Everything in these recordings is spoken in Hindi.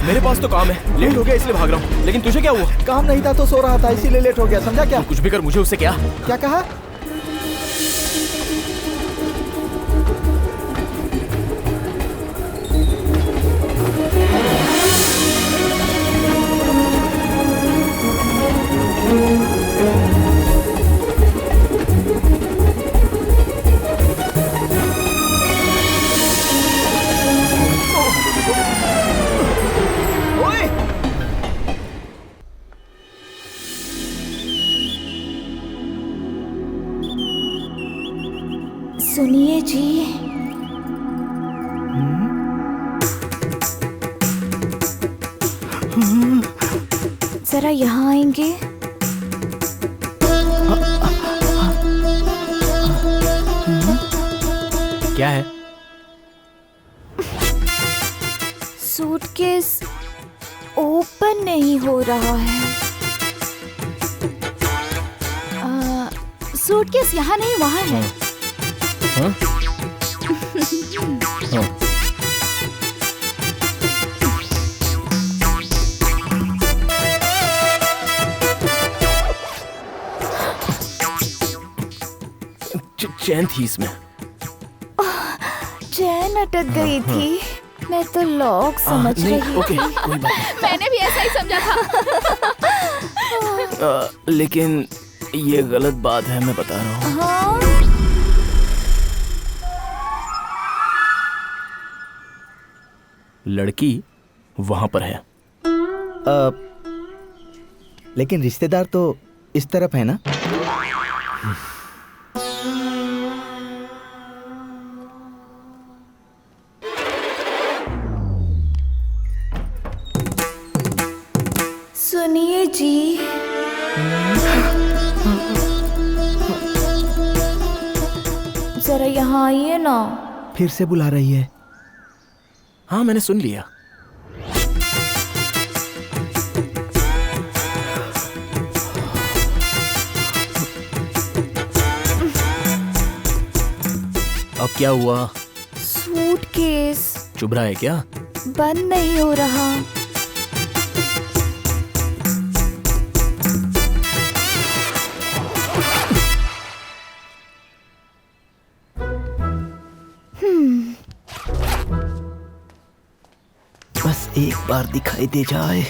मेरे पास तो काम है, लेट हो गया इसलिए भाग रहा हूँ। लेकिन तुझे क्या हुआ? काम नहीं था तो सो रहा था, इसीलिए लेट हो गया, समझा क्या? तू कुछ भी कर, मुझे उससे क्या? क्या कहा? सुनिए जी, जरा यहाँ आएंगे? क्या है? सूटकेस ओपन नहीं हो रहा है। सूटकेस यहाँ नहीं, वहाँ है। हाँ? हाँ। चैन थी इसमें। चैन अटक गई थी। मैं तो लॉक समझ रही थी। ओके, कोई बात नहीं। मैंने भी ऐसा ही समझा था। लेकिन ये गलत बात है, मैं बता रहा हूँ। हाँ? लड़की वहां पर है। लेकिन रिश्तेदार तो इस तरफ है ना? सुनिए जी, जरा यहाँ आइए ना। फिर से बुला रही है। हाँ, मैंने सुन लिया। अब क्या हुआ? सूटकेस चुभ रहा है क्या? बंद नहीं हो रहा। बस एक बार दिखाई दे जाए।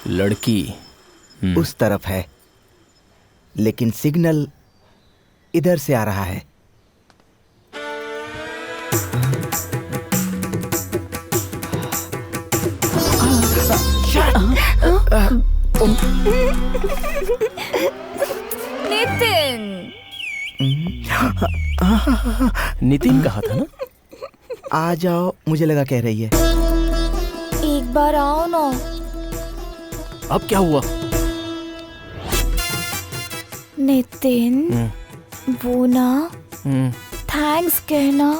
लड़की उस तरफ है, लेकिन सिग्नल इधर से आ रहा है। नितिन, नितिन कहा था ना? आ जाओ, मुझे लगा कह रही है। एक बार आओ ना। अब क्या हुआ? नितिन, वो ना थैंक्स कहना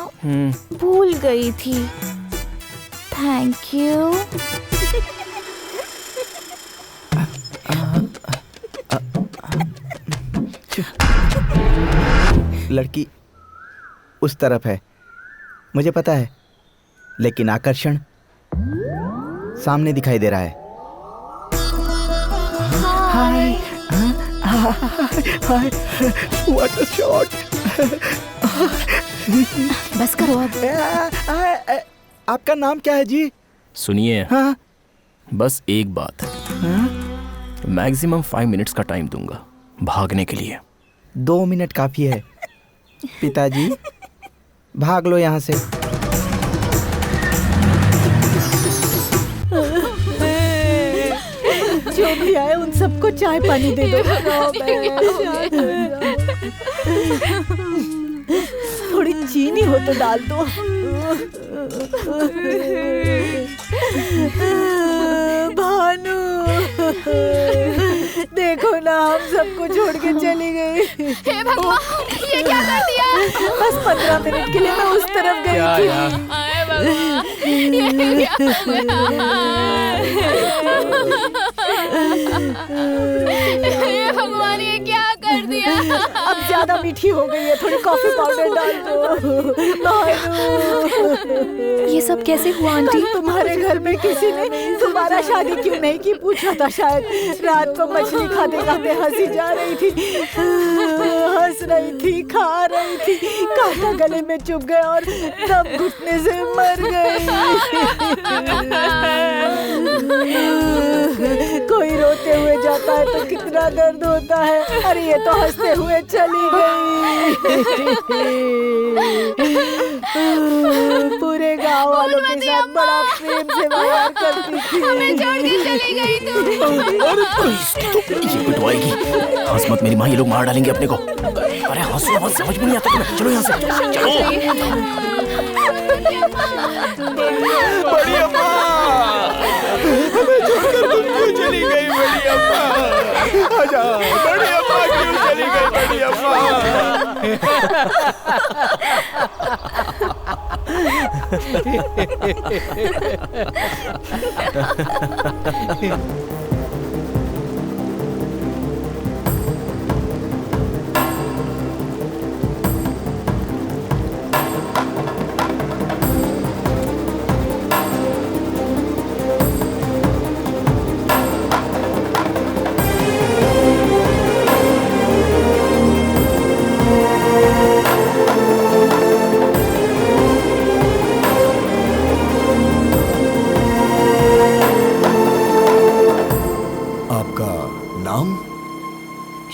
भूल गई थी। Thank you. लड़की उस तरफ है, मुझे पता है, लेकिन आकर्षण सामने दिखाई दे रहा है। हाय हाय, व्हाट अ शॉट। बस करो अब। आपका नाम क्या है जी? सुनिए, हाँ? बस एक बात। मैक्सिमम 5 मिनट्स का टाइम दूंगा भागने के लिए। 2 मिनट काफी है। पिताजी, भाग लो यहाँ से। जो भी आए उन सबको चाय पानी दे दो। थोड़ी चीनी हो तो डाल दो। भानु, देखो ना, हम सबको छोड़ के चली गई। हे भगवान, ये क्या कर दिया? बस 15 मिनट के लिए मैं उस तरफ गई थी। हाय भगवान, ये क्या हो गया? हे भगवान, ये क्या कर दिया? अब ज्यादा मीठी हो गई है, थोड़ी कॉफी पाउडर डाल दो। भानु, ये सब कैसे हुआ आंटी? तुम्हारे घर में किसी ने तुम्हारा शादी क्यों नहीं की पूछा था शायद। रात को मछली खाते खाते हंसी जा रही थी, हंस रही थी, खा रही थी, कांटा गले में चुभ गया और दम घुटने से मर गई। कोई रोते हुए जाता है तो कितना दर्द होता है। अरे ये तो हंसते हुए चली गई। पूरे गांव वालों के साथ बड़ा प्रेम से व्यवहार करती थी। हमें छोड़ के चली गई तू। अरे इसकी तो ये पिटवाएगी। हंस मत मेरी माँ, ये लोग मार डालेंगे अपने को। अरे हंसो मत, समझ में नहीं आता तुम्हें। चलो यहाँ से चलो। बड़ी अम्मा, हमें छोड़कर तुम क्यों चली गई बड़ी अम्मा? आजा, बड़ी अम्मा क्यों चली गई बड़ी अम्मा?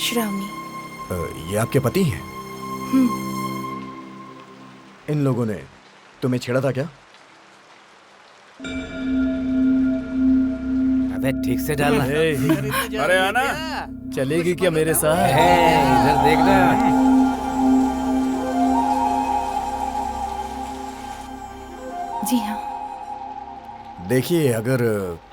श्रावणी। ये आपके पति हैं? इन लोगों ने तुम्हें छेड़ा था क्या? अबे ठीक से डालना। अरे आना, चलेगी क्या मेरे साथ? इधर देखना। जी हाँ। देखिए, अगर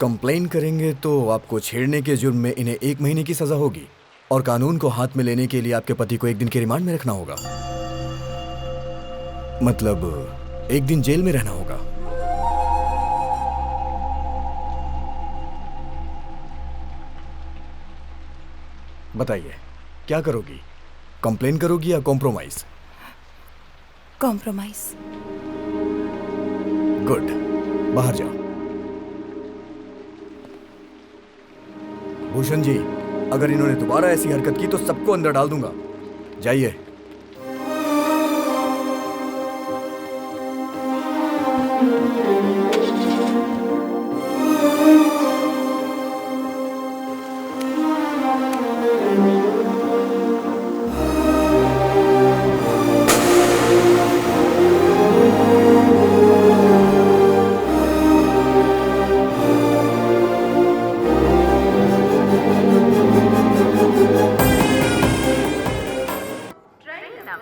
कंप्लेन करेंगे तो आपको छेड़ने के जुर्म में इन्हें 1 महीने की सजा होगी और कानून को हाथ में लेने के लिए आपके पति को 1 दिन के रिमांड में रखना होगा। मतलब 1 दिन जेल में रहना होगा। बताइए, क्या करोगी? कंप्लेन करोगी या कॉम्प्रोमाइज? कॉम्प्रोमाइज। गुड, बाहर जाओ। भूषण जी, अगर इन्होंने दोबारा ऐसी हरकत की तो सबको अंदर डाल दूंगा। जाइए।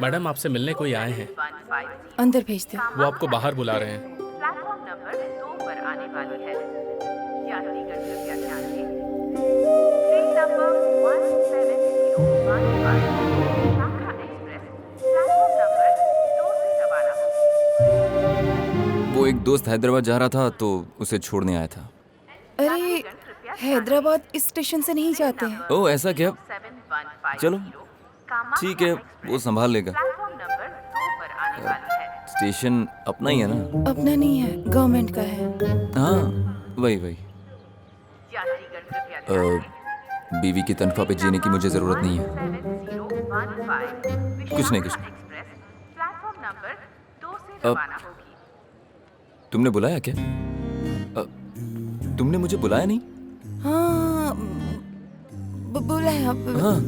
मैडम, आपसे मिलने कोई आए हैं। अंदर भेज दो। वो आपको बाहर बुला रहे हैं। प्लेटफॉर्म नंबर 2 पर आने वाली है। यात्रीगण कृपया ध्यान दें। ट्रेन नंबर 17015 शाखा एक्सप्रेस प्लेटफॉर्म नंबर 2 से रवाना होगी। वो एक दोस्त हैदराबाद जा रहा था तो उसे छोड़ने आया था। अरे हैदराबाद इस स्टेशन से नहीं जाते हैं। ओह, ऐसा क्या? चलो ठीक है, वो संभाल लेगा। प्लेटफॉर्म नंबर 2 पर आने वाली है। स्टेशन अपना ही है ना? अपना नहीं है, गवर्नमेंट का है। हाँ, वही। यात्रीगण कृपया ध्यान दें। बीवी की तनख्वाह पे जीने की मुझे जरूरत नहीं है। 7015 कुछ नहीं। एक्सप्रेस प्लेटफॉर्म नंबर 2 से रवाना होगी। तुमने बुलाया क्या? तुमने मुझे बुलाया नहीं? हाँ, बुलाया। हाँ।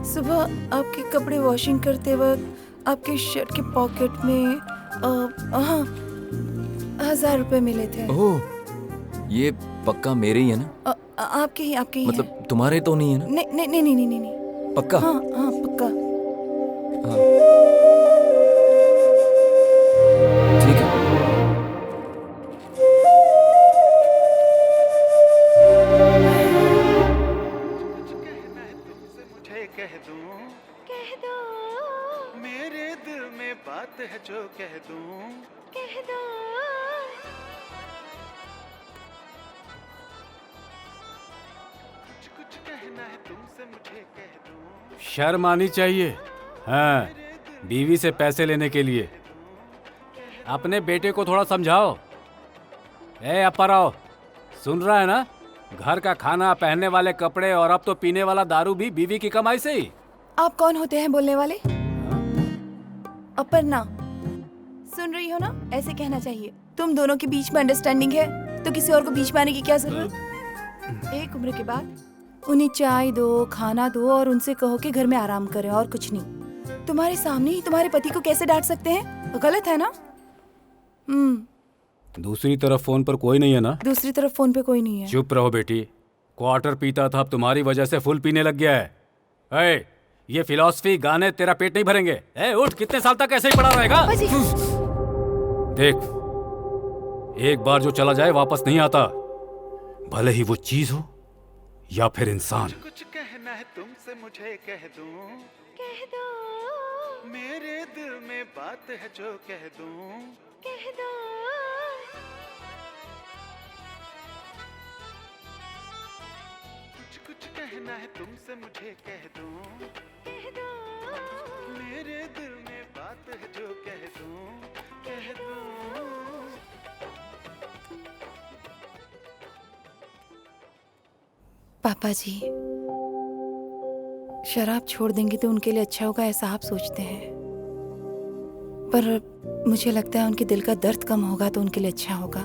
सुबह आपके कपड़े वॉशिंग करते वक्त आपके शर्ट के पॉकेट में 1000 रुपए मिले थे। ओह, ये पक्का मेरे ही है ना? आपके ही मतलब तुम्हारे तो नहीं है ना? नहीं। पक्का? हाँ पक्का। हाँ। ठीक है। कह दो मेरे दिल में बात है जो कह दूं, कह दो। कुछ कहना है तुमसे मुझे कह दूं। शर्म आनी चाहिए। हाँ, बीवी से पैसे लेने के लिए। अपने बेटे को थोड़ा समझाओ। ए अप्पाराव, सुन रहा है ना? घर का खाना, पहनने वाले कपड़े और अब तो पीने वाला दारू भी बीवी की कमाई से ही। आप कौन होते हैं बोलने वाले? अपर्णा, सुन रही हो ना? ऐसे कहना चाहिए। तुम दोनों के बीच में अंडरस्टैंडिंग है तो किसी और को बीच में आने की क्या जरूरत? एक उम्र के बाद उन्हें चाय दो, खाना दो और उनसे कहो कि घर में आराम करें और कुछ नहीं। तुम्हारे सामने ही तुम्हारे पति को कैसे डांट सकते हैं? गलत है ना? दूसरी तरफ फोन पर कोई नहीं है ना? दूसरी तरफ फोन पे कोई नहीं है। चुप रहो बेटी। क्वार्टर पीता था, अब तुम्हारी वजह से फुल पीने लग गया है। ए, ये फिलॉसफी गाने तेरा पेट नहीं भरेंगे। ए, उठ, कितने साल तक ऐसे ही पड़ा रहेगा? देख, एक बार जो चला जाए वापस नहीं आता, भले ही वो चीज हो या फिर इंसान। कुछ कहना है तुमसे मुझे कह दूं, कह दो। मेरे दिल में बात है जो कह दूं, कह दो। कुछ कहना है तुमसे मुझे कह दूं, कह दो। मेरे दिल में बात है जो कह दूं, कह दूं। पापा जी, शराब छोड़ देंगे तो उनके लिए अच्छा होगा ऐसा आप सोचते हैं, पर मुझे लगता है उनके दिल का दर्द कम होगा तो उनके लिए अच्छा होगा।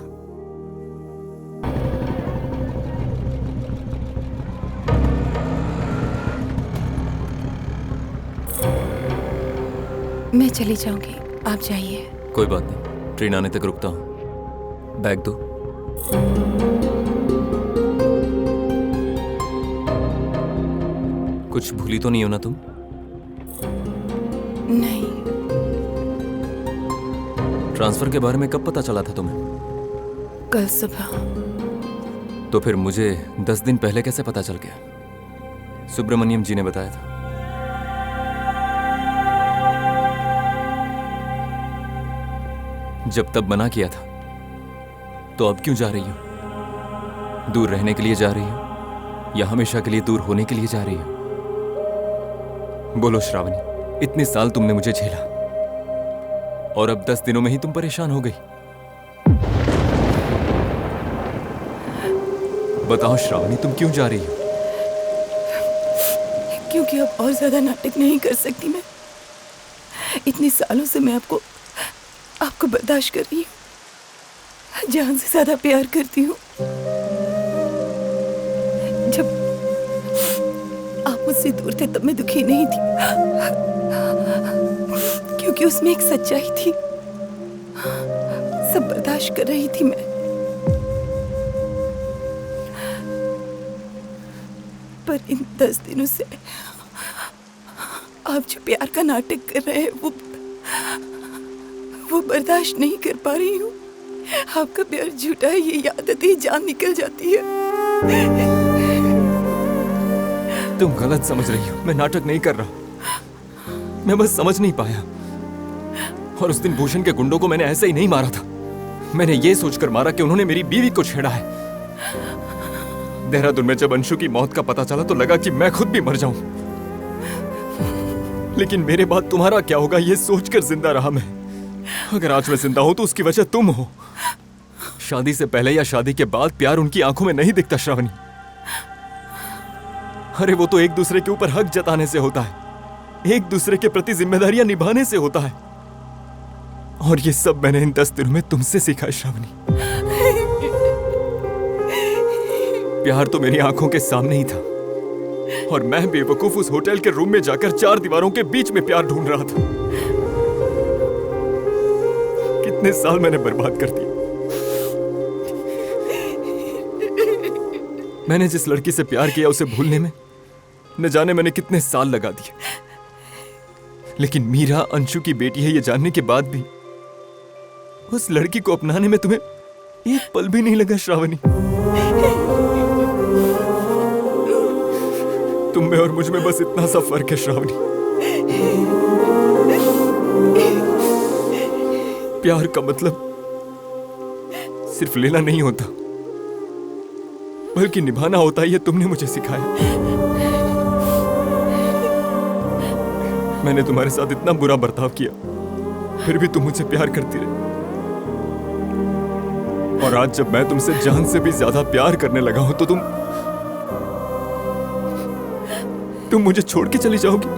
मैं चली जाऊंगी, आप जाइए। कोई बात नहीं, ट्रेन आने तक रुकता हूँ। बैग दो। कुछ भूली तो नहीं हो ना तुम? नहीं। ट्रांसफर के बारे में कब पता चला था तुम्हें? कल सुबह। तो फिर मुझे 10 दिन पहले कैसे पता चल गया? सुब्रमण्यम जी ने बताया था। जब तब मना किया था, तो अब क्यों जा रही हो? दूर रहने के लिए जा रही हो या हमेशा के लिए दूर होने के लिए जा रही हो? बोलो श्रावणी, इतने साल तुमने मुझे झेला और अब 10 दिनों में ही तुम परेशान हो गई। बताओ श्रावणी, तुम क्यों जा रही हो? क्योंकि अब और ज्यादा नाटक नहीं कर सकती मैं। इतने सालों से मैं आपको बर्दाश्त कर रही हूँ, जान से ज्यादा प्यार करती हूँ। जब आप मुझसे दूर थे तब मैं दुखी नहीं थी, क्योंकि उसमें एक सच्चाई थी। सब बर्दाश्त कर रही थी मैं, पर इन 10 दिनों से आप जो प्यार का नाटक कर रहे हैं वो बर्दाश्त नहीं कर पा रही हूँ। आपका प्यार झूठा है, ये याद आती ही जान निकल जाती है। तुम गलत समझ रही हो, मैं नाटक नहीं कर रहा, मैं बस समझ नहीं पाया। और उस दिन भूषण के गुंडों को मैंने ऐसे ही नहीं मारा था, मैंने ये सोचकर मारा कि उन्होंने मेरी बीवी को छेड़ा है। देहरादून में जब अंशु की मौत का पता चला तो लगा कि मैं खुद भी मर जाऊं, लेकिन मेरे बाद तुम्हारा क्या होगा ये सोचकर जिंदा रहा मैं। अगर आज मैं जिंदा हूं तो उसकी वजह तुम हो। शादी से पहले या शादी के बाद प्यार उनकी आंखों में नहीं दिखता श्रावणी। अरे वो तो एक दूसरे के ऊपर हक जताने से होता है, एक दूसरे के प्रति जिम्मेदारियां निभाने से होता है। और ये सब मैंने इन 10 दिनों में तुमसे सीखा है श्रावणी। प्यार तो मेरी आंखों के सामने ही था और मैं बेवकूफ उस होटल के रूम में जाकर 4 दीवारों के बीच में प्यार ढूंढ रहा था। कितने साल मैंने बर्बाद कर दिए। मैंने जिस लड़की से प्यार किया उसे भूलने में न जाने मैंने कितने साल लगा दिए। लेकिन मीरा अंशु की बेटी है ये जानने के बाद भी उस लड़की को अपनाने में तुम्हें एक पल भी नहीं लगा श्रावणी। तुम में और मुझ में बस इतना सा फर्क है श्रावणी। प्यार का मतलब सिर्फ लेना नहीं होता, बल्कि निभाना होता है। ये तुमने मुझे सिखाया। मैंने तुम्हारे साथ इतना बुरा बर्ताव किया, फिर भी तुम मुझसे प्यार करती रही। और आज जब मैं तुमसे जान से भी ज्यादा प्यार करने लगा हूं तो तुम मुझे छोड़ के चली जाओगी?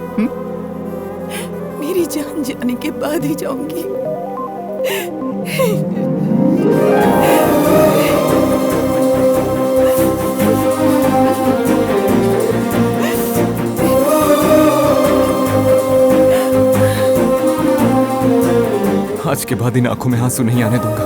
मेरी जान जाने के बाद ही जाऊंगी। आज के बाद इन आंखों में आंसू नहीं आने दूंगा।